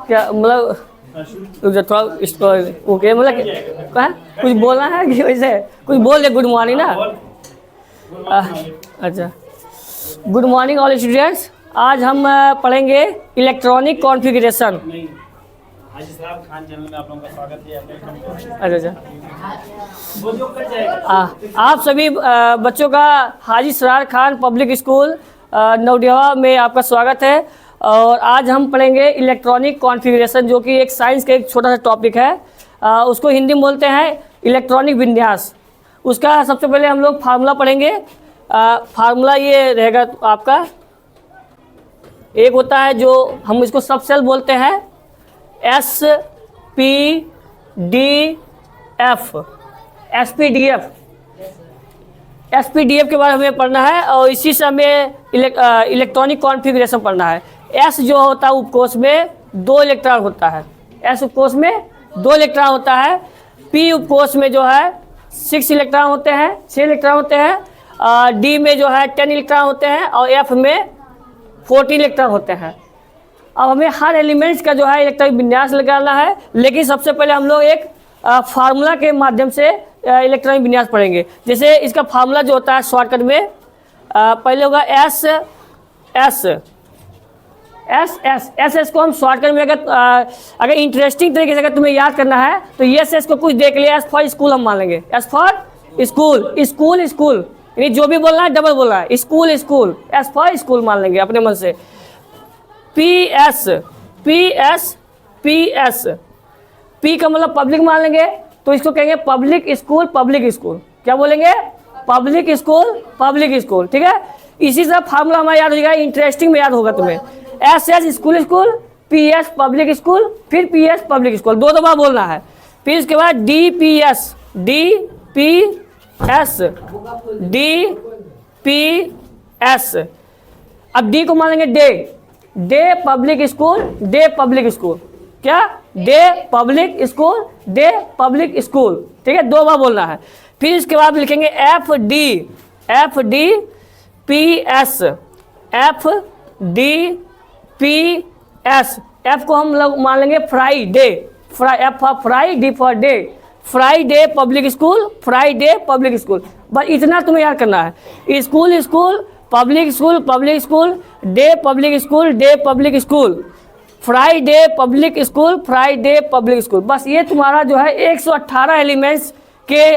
क्या मतलब थोड़ा ओके मतलब क्या कुछ बोलना है कि वैसे कुछ बोल दे गुड मॉर्निंग ना। अच्छा, गुड मॉर्निंग ऑल स्टूडेंट्स। आज हम पढ़ेंगे इलेक्ट्रॉनिक कॉन्फ़िगरेशन। हाजी सरार खान चैनल में आप लोगों का स्वागत है। अच्छा, आप सभी बच्चों का हाजी सरार खान पब्लिक स्कूल नवडेवा में आपका स्वागत है। और आज हम पढ़ेंगे इलेक्ट्रॉनिक कॉन्फ़िगरेशन, जो कि एक साइंस का एक छोटा सा टॉपिक है। उसको हिंदी में बोलते हैं इलेक्ट्रॉनिक विन्यास। उसका सबसे पहले हम लोग फार्मूला पढ़ेंगे। फार्मूला ये रहेगा आपका, एक होता है जो हम इसको सब सेल बोलते हैं, SPDF के बारे में हमें पढ़ना है। और इसी से हमें इलेक्ट्रॉनिक कॉन्फ़िगरेशन पढ़ना है। S जो होता है उपकोष में 2 इलेक्ट्रॉन होता है। S उपकोष में 2 इलेक्ट्रॉन होता है। P उपकोष में जो है 6 इलेक्ट्रॉन होते हैं, 6 इलेक्ट्रॉन होते हैं। D में जो है 10 इलेक्ट्रॉन होते हैं और F में 14 इलेक्ट्रॉन होते हैं। अब हमें हर एलिमेंट्स का जो है इलेक्ट्रॉनिक विन्यास लगाना है, लेकिन सबसे पहले हम लोग एक फार्मूला के माध्यम से इलेक्ट्रॉनिक विन्यास पढ़ेंगे। जैसे इसका फार्मूला जो होता है शॉर्टकट में पहले होगा एस को हम शॉर्टकट में अगर इंटरेस्टिंग तरीके से अगर तुम्हें याद करना है तो एस को कुछ देख लिया, एस फॉर स्कूल हम मान लेंगे। एस फॉर स्कूल यानी जो भी बोलना है डबल बोलना है, स्कूल एस फॉर स्कूल मान लेंगे अपने मन से। पी का मतलब पब्लिक मान लेंगे, तो इसको कहेंगे पब्लिक स्कूल। क्या बोलेंगे? Public school. ठीक है, इसी से फार्मूला हमारा याद हो जाएगा, इंटरेस्टिंग में याद होगा तुम्हें। S school, PS public school, फिर PS पब्लिक स्कूल, 2 बार बोलना है। फिर उसके बाद DPS। अब D को मान लेंगे डे पब्लिक स्कूल। क्या? Day public school. ठीक है, 2 बार बोलना है। फिर इसके बाद लिखेंगे FDPS। F को हम लोग मान लेंगे Friday. F for fry, D for day. Friday public school. बस इतना तुम्हें याद करना है। School, public school, day public school, Friday public school. बस ये तुम्हारा जो है 118 एलिमेंट्स के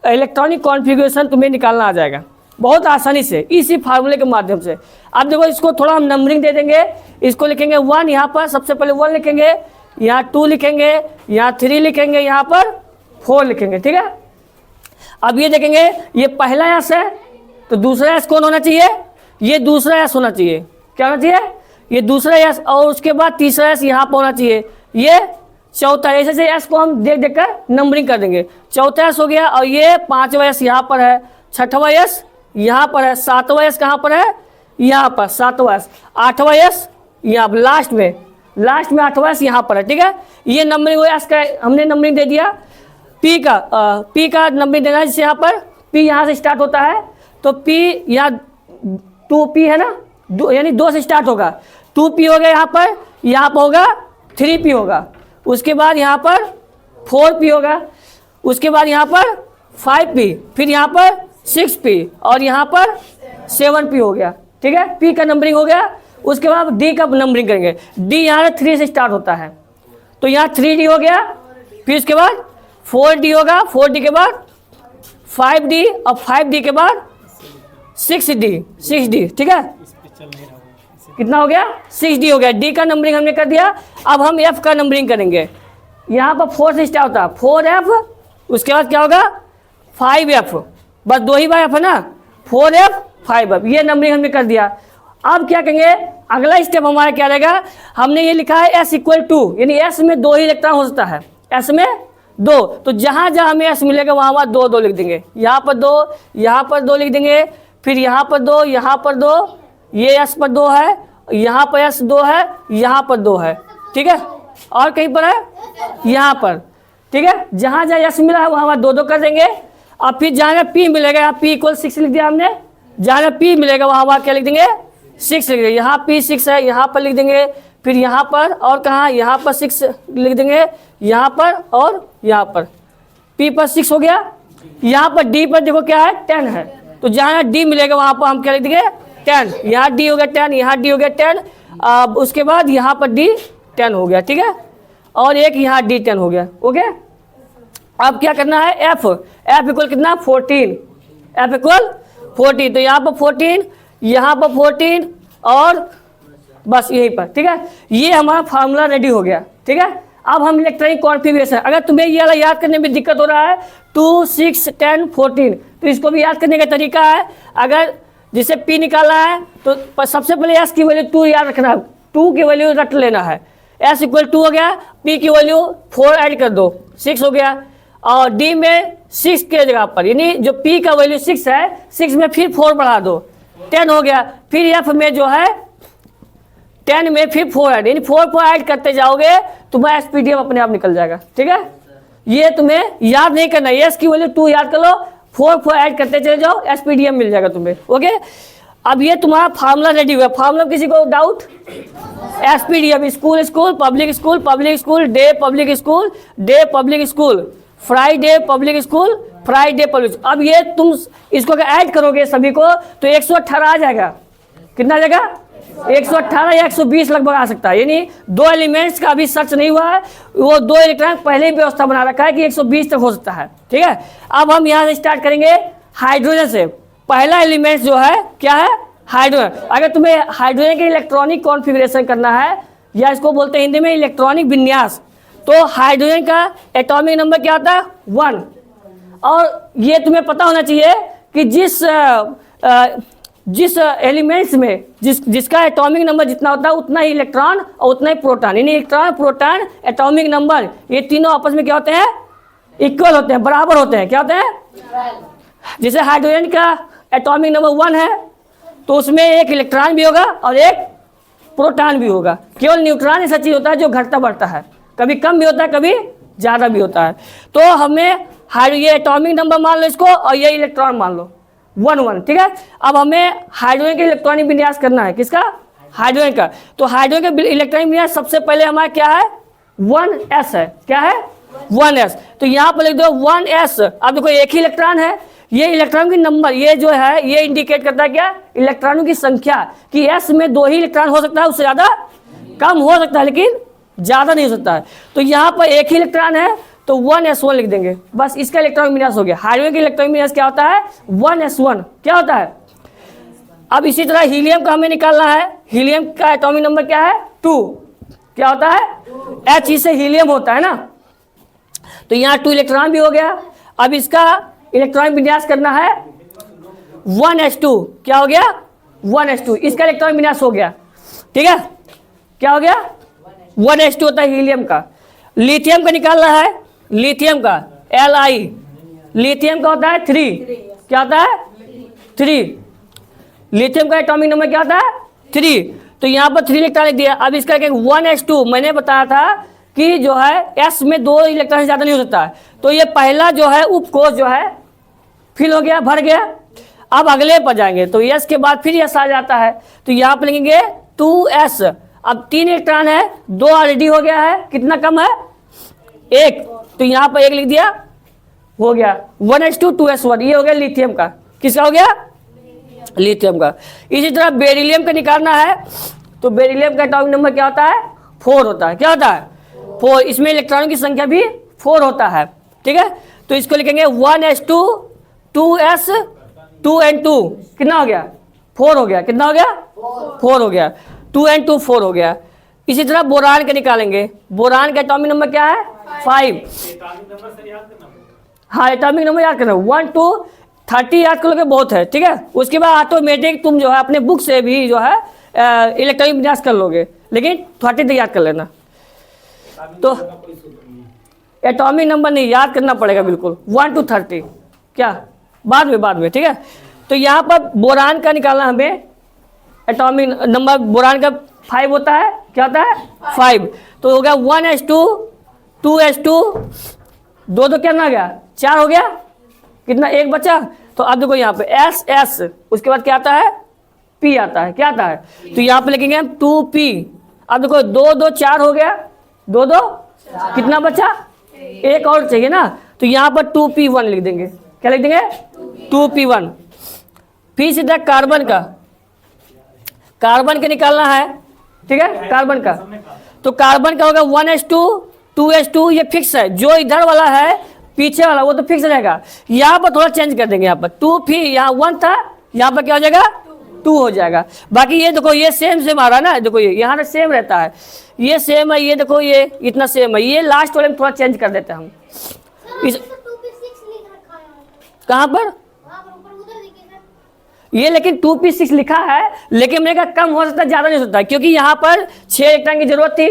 इलेक्ट्रॉनिक कॉन्फ़िगरेशन तुम्हें निकालना आ जाएगा बहुत आसानी से, इसी फार्मूले के माध्यम से। अब देखो, इसको थोड़ा हम नंबरिंग दे देंगे। इसको लिखेंगे 1, यहाँ पर सबसे पहले 1 लिखेंगे, यहाँ 2 लिखेंगे, यहाँ 3 लिखेंगे, यहाँ पर 4 लिखेंगे। ठीक है, अब ये देखेंगे, ये पहला S है तो दूसरा S कौन होना चाहिए? ये दूसरा S होना चाहिए। क्या होना चाहिए? ये दूसरा S, और उसके बाद तीसरा S यहाँ पर होना चाहिए। ये चौथा। ऐसे S को हम देख कर नंबरिंग कर देंगे। चौथा S हो गया, और ये 5वां S यहाँ पर है, 6वां S यहाँ पर है, 7वां S कहाँ पर है? यहाँ पर 7वां S, 8वां S यहाँ पर लास्ट में 8वां S यहाँ पर है। ठीक है, ये नंबरिंग हुआ S का, हमने नंबरिंग दे दिया। P का नंबरिंग देना है, जैसे यहाँ पर P यहाँ से स्टार्ट होता है, तो P यहाँ 2P है ना, यानी 2 से स्टार्ट होगा। 2P हो गया, यहाँ पर होगा 3P होगा। उसके बाद यहाँ पर 4P होगा। उसके बाद यहाँ पर 5P, फिर यहाँ पर 6P, और यहाँ पर 7P हो गया। ठीक है, P का नंबरिंग हो गया। उसके बाद D का नंबरिंग करेंगे। D यहाँ 3 से स्टार्ट होता है, तो यहाँ 3D हो गया। फिर उसके बाद 4D होगा, 4D के बाद 5D, और 5D के बाद 6D। ठीक है, कितना हो गया? 6D हो गया। D का नंबरिंग हमने कर दिया। अब हम F का नंबरिंग करेंगे। यहाँ पर 4 से स्टार्ट होता है, 4F। उसके बाद क्या होगा? 5F। बस 2 ही बार F है ना, 4F 5F। ये नंबरिंग हमने कर दिया। अब क्या करेंगे? अगला स्टेप हमारा क्या रहेगा? हमने ये लिखा है S = 2, यानी S में 2 ही इलेक्ट्रॉन हो सकता है। S में 2, तो जहाँ हमें S मिलेगा वहाँ 2 लिख देंगे। यहाँ पर 2, यहाँ पर 2 लिख देंगे। फिर यहाँ पर 2, यहाँ पर 2, ये S पर 2 है, यहाँ पर S 2 है, यहाँ पर 2 है। ठीक है, और कहीं पर है? यहाँ पर। ठीक है, जहाँ S मिला है वहाँ 2 कर देंगे। अब फिर जहाँ P मिलेगा, यहाँ P = 6 लिख दिया हमने। जहाँ P मिलेगा वहाँ क्या लिख देंगे? 6 लिख देंगे। यहाँ P 6 है, यहाँ पर लिख देंगे। फिर यहाँ पर और कहाँ, यहाँ पर 6 लिख देंगे, यहाँ पर और यहाँ पर, P पर 6 हो गया। यहाँ पर D पर देखो क्या है, 10 है, तो जहाँ D मिलेगा वहाँ पर हम क्या लिख देंगे, 10। यहाँ D हो गया 10, यहाँ D हो गया 10, अब उसके बाद यहाँ पर D 10 हो गया, ठीक है, और एक यहाँ D 10 हो गया, ओके। अब क्या करना है, F इक्वल कितना, 14, F इक्वल 14, तो यहाँ पर 14, यहाँ पर 14 और बस यहीं पर, ठीक है। ये हमारा फार्मूला रेडी हो गया, ठीक है। अब हम इलेक्ट्रॉनिक कॉन्फ़िगरेशन, अगर तुम्हें ये वाला याद करने में दिक्कत हो रहा है 2, 6, 10, 14, तो इसको भी याद करने का तरीका है। अगर जिसे P निकालना है तो सबसे पहले S की वैल्यू 2 याद रखना है, 2 की वैल्यू रट लेना है। S इक्वल 2 हो गया, P की वैल्यू 4 ऐड कर दो, 6 हो गया, और D में 6 के जगह पर, यानी जो P का वैल्यू 6 है, 6 में फिर 4 बढ़ा दो, 10 हो गया। फिर F में जो है 10 में फिर 4 ऐड, यानी 4 को ऐड करते जाओगे तुम्हारा SPDF अपने आप निकल जाएगा, ठीक है। ये तुम्हें याद नहीं करना, S की वैल्यू 2 याद कर लो, 4 ऐड करते चले जाओ, SPDF मिल जाएगा तुम्हें, ओके। अब ये तुम्हारा फार्मूला रेडी हुआ। फार्मूला किसी को doubt, SPDF, school school public school, public school day public school, day public school, Friday public school, Friday public. अब ये तुम इसको अगर ऐड करोगे सभी को तो 118 आ जाएगा। कितना आ जाएगा, 118 या 120 लगभग आ सकता है, यानी 2 एलिमेंट्स का अभी सर्च नहीं हुआ है, वो 2 इलेक्ट्रॉन पहले ही व्यवस्था बना रखा है कि 120 तक हो सकता है, ठीक है। अब हम यहाँ से स्टार्ट करेंगे हाइड्रोजन से। पहला एलिमेंट जो है क्या है, हाइड्रोजन। अगर तुम्हें हाइड्रोजन के इलेक्ट्रॉनिक कॉन्फ़िगरेशन करना है, या इसको बोलते हैं हिंदी में इलेक्ट्रॉनिक विन्यास, तो हाइड्रोजन का एटॉमिक नंबर क्या आता है, 1। और ये तुम्हें पता होना चाहिए कि जिस एलिमेंट्स में जिसका एटॉमिक नंबर जितना होता है उतना ही इलेक्ट्रॉन और उतना ही प्रोटॉन, यानी इलेक्ट्रॉन, प्रोटॉन, एटॉमिक नंबर, ये तीनों आपस में क्या होते हैं, इक्वल होते हैं, बराबर होते हैं। क्या होते हैं, जैसे हाइड्रोजन का एटॉमिक नंबर 1 है तो उसमें एक इलेक्ट्रॉन भी होगा और एक प्रोटॉन भी होगा। केवल न्यूट्रॉन ऐसा चीज़ होता है जो घटता बढ़ता है, कभी कम भी होता है कभी ज़्यादा भी होता है। तो हमें ये एटॉमिक नंबर मान लो इसको, और ये इलेक्ट्रॉन मान लो 1, 1, ठीक है। अब हमें हाइड्रोजन का इलेक्ट्रॉनिक विन्यास करना है, किसका, हाइड्रोजन का। तो हाइड्रोजन का इलेक्ट्रॉनिक विन्यास सबसे पहले हमारा क्या है, 1s है। क्या है, 1s। तो यहाँ पर लिख दो 1s। अब देखो एक ही इलेक्ट्रॉन है, ये इलेक्ट्रॉन की नंबर, ये जो है ये इंडिकेट करता है क्या, इलेक्ट्रॉनों की संख्या, कि s में 2 ही इलेक्ट्रॉन हो सकता है, उससे ज़्यादा कम हो सकता है लेकिन ज़्यादा नहीं हो सकता है। तो यहाँ पर एक ही इलेक्ट्रॉन है तो 1s1 लिख देंगे, बस इसका इलेक्ट्रॉनिक विन्यास हो गया। हाइड्रोजन का इलेक्ट्रॉनिक विन्यास क्या होता है, 1s1। क्या होता है। अब इसी तरह हीलियम का हमें निकालना है। हीलियम का एटॉमिक नंबर क्या है, 2। क्या होता है, H से हीलियम होता है ना, तो यहाँ 2 इलेक्ट्रॉन भी हो गया। अब इसका इलेक्ट्रॉनिक विन्यास करना है 1s2। क्या हो गया, 1s2, इसका इलेक्ट्रॉनिक विन्यास हो गया, ठीक है। क्या हो गया, 1s2 होता है हीलियम का। लिथियम का निकालना है, लिथियम का Li, लिथियम का होता है 3। क्या होता है, 3। लिथियम का एटॉमिक नंबर क्या होता है, 3। तो यहाँ पर 3 इलेक्ट्रॉन लिख दिया। अब इसका 1s2, मैंने बताया था कि जो है s में 2 इलेक्ट्रॉन से ज़्यादा नहीं हो सकता है, तो ये पहला जो है उपकोष जो है फिल हो गया, भर गया। अब अगले पर जाएंगे तो s के बाद फिर s आ जाता है, तो यहाँ पर लिखेंगे 2s। अब 3 इलेक्ट्रॉन है, 2 ऑलरेडी हो गया है, कितना कम है, 1, तो यहाँ पर 1 लिख दिया, हो गया 1s2 2s1। ये हो गया लिथियम का, किसका हो गया, लिथियम का। इसी तरह बेरिलियम का निकालना है, तो बेरिलियम का एटॉमिक नंबर क्या होता है, 4 होता है। क्या होता है, 4। इसमें इलेक्ट्रॉनों की संख्या भी 4 होता है, ठीक है। तो इसको लिखेंगे 1s2 2s 2n2, कितना हो गया, 4 हो गया। कितना हो गया, 4 हो गया, 2n2 4 हो गया। इसी तरह बोरान का निकालेंगे। बोरान का एटॉमिक नंबर क्या है, 5। हाँ, एटॉमिक नंबर याद करना, 1 2 30 याद कर लोगे बहुत है, ठीक है। उसके बाद ऑटोमेटिक तुम जो है अपने बुक से भी जो है इलेक्ट्रॉनिक विन्यास कर लोगे, लेकिन 30 तक याद कर लेना। तो एटॉमिक नंबर नहीं याद करना पड़ेगा बिल्कुल, 1 to 30। क्या, बाद में, ठीक है। तो यहाँ पर बोरान का निकालना हमें, एटॉमिक नंबर बोरान का 5 होता है। क्या होता है, 5। तो हो गया 1s2 2s2, 2 क्या ना गया, 4 हो गया, कितना, 1 बचा। तो अब देखो यहाँ पे s, उसके बाद क्या आता है, p आता है। क्या आता है, तो यहाँ पे लिखेंगे हम 2p। अब देखो 2 2 4 हो गया, 2 2 कितना बचा, एक और चाहिए ना, तो यहाँ पर 2p1 लिख देंगे। क्या लिख देंगे, 2p1। फिर सीधा कार्बन का, कार्बन का निकालना है, ठीक है, कार्बन का। तो कार्बन का होगा 1s2 2s2, ये फिक्स है। जो इधर वाला है पीछे वाला वो तो फिक्स रहेगा। यहाँ पर थोड़ा चेंज कर देंगे, यहाँ पर 2, फिर यहाँ 1 था, यहाँ पर क्या हो जाएगा 2 हो जाएगा। बाकी ये देखो ये सेम आ रहा है ना, देखो ये यहाँ पे सेम रहता है, ये सेम है, ये देखो ये इतना सेम है। ये लास्ट वाले में थोड़ा चेंज कर देते हैं हम। इस कहाँ पर ये, लेकिन 2p6 लिखा है, लेकिन मेरे का कम हो सकता है, ज़्यादा नहीं हो सकता, क्योंकि यहाँ पर 6 इलेक्ट्रॉन की जरूरत थी,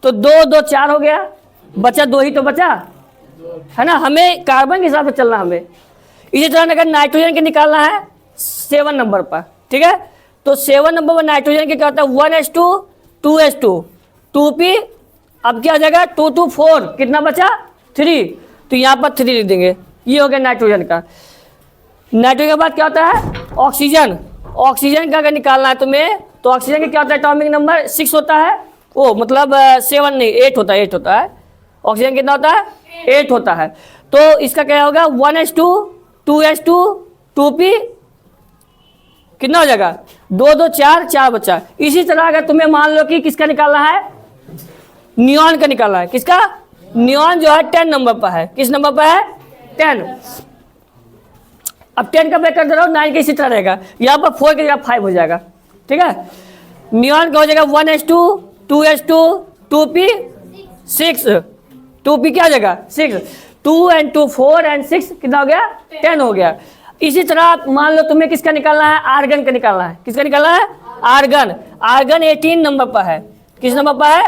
तो 2 2 4 हो गया, बचा 2 ही तो बचा है ना। हमें कार्बन के हिसाब से चलना हमें। इसी तरह अगर नाइट्रोजन के निकालना है 7 नंबर पर, ठीक है, तो 7 नंबर पर नाइट्रोजन के क्या होता है 1s2 2s2 2p, अब क्या हो जाएगा 2 2 4, कितना बचा 3, तो यहाँ पर 3 लिख देंगे। ये हो गया नाइट्रोजन का। नाइट्रोजन के बाद क्या होता है ऑक्सीजन। ऑक्सीजन का अगर निकालना है तुम्हें, तो ऑक्सीजन का क्या होता है एटॉमिक नंबर 6 होता है, ओ मतलब 7 नहीं 8 होता है, 8 होता है। ऑक्सीजन कितना होता है 8 होता है। तो इसका क्या होगा 1s2 2s2 2p, कितना हो जाएगा 2 2 4 4 बचा। इसी तरह अगर तुम्हें मान लो कि किसका निकालना है, नियॉन का निकालना है। किसका, नियॉन जो है 10 नंबर पर है। किस नंबर पर है 10। अब 10 का ब्रेक कर दे रहा हूँ, 9 का इसी तरह रहेगा, यहाँ पर 4 की जगह 5 हो जाएगा, ठीक है। नियॉन का हो जाएगा 1s2 2s2 2p6, 2p क्या हो जाएगा 6, 2 and 2 4 and 6 कितना हो गया 10 हो गया। इसी तरह मान लो तुम्हें किसका निकालना है, आर्गन का निकालना है। किसका निकालना है, आर्गन। आर्गन 18 नंबर पर है। किस नंबर पर है,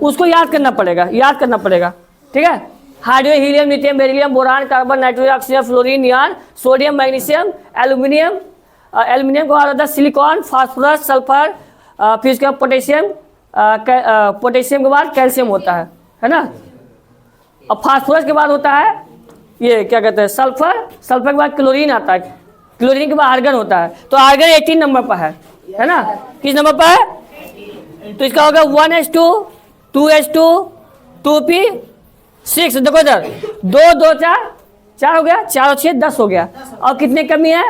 उसको याद करना पड़ेगा, याद करना पड़ेगा, ठीक है। Hydrogen helium lithium beryllium boron carbon nitrogen oxygen fluorine neon sodium magnesium aluminium, aluminium को होता है सिलिकॉन फास्फोरस सल्फर, फिर उसके बाद पोटेशियम, पोटेशियम के बाद कैल्शियम होता है ना। अब फास्फोरस के बाद होता है ये क्या कहते हैं सल्फर, सल्फर के बाद क्लोरीन आता है, क्लोरीन के बाद आर्गन होता है। तो आर्गन 18 नंबर पर है ना। किस नंबर पर है, तो इसका होगा 1s2 2s2 2p6। देखो इधर 2 2 4 4 हो गया, 4 और 6 10 हो गया। और कितने कमी है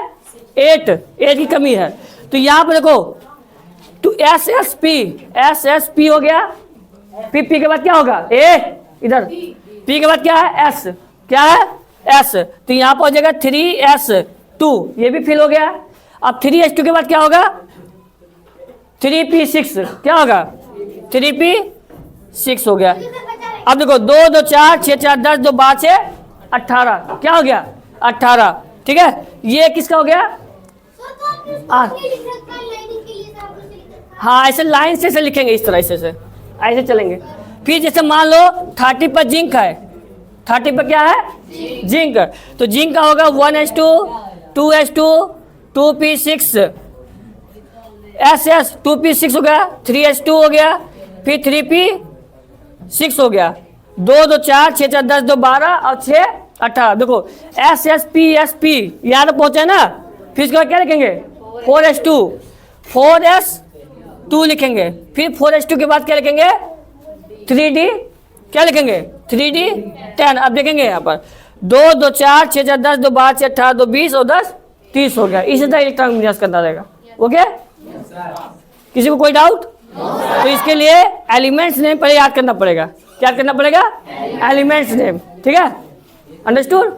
8 की कमी है। तो यहाँ पर देखो तो SSP हो गया, P के बाद क्या होगा ए, इधर P के बाद क्या है S, क्या है S, तो यहाँ पर हो जाएगा 3s2, ये भी फिल हो गया। अब 3s2 के बाद क्या होगा 3p6, क्या होगा 3p6 हो गया। अब देखो 2 2 4 6 4 10 2 12 6 18, क्या हो गया 18, ठीक है। ये किसका हो गया, हाँ ऐसे लाइन से लिखेंगे, इस तरह ऐसे चलेंगे। फिर जैसे मान लो 30 पर जिंक है, 30 पर क्या है जिंक, तो जिंक का होगा 1s2 2s2 2p6 SS 2p6 हो गया, 3s2 हो गया, फिर 3p6 हो गया। 2 2 4 6 4 10 2 12 और 6 18। देखो SSP यहाँ तक पहुंचे ना। फिर इसके बाद क्या लिखेंगे 4s2 लिखेंगे। फिर 4s2 के बाद क्या लिखेंगे 3d, क्या लिखेंगे 3d10। अब देखेंगे यहाँ पर 2 2 4 6 4 10 2 12 6 18 2 20 और 10 30 हो गया। इसी तरह इलेक्ट्रॉन विन्यास करना रहेगा। ओके, किसी को कोई डाउट? तो इसके लिए एलिमेंट्स नेम पहले याद करना पड़ेगा। क्या करना पड़ेगा, एलिमेंट्स नेम, ठीक है, अंडरस्टूड।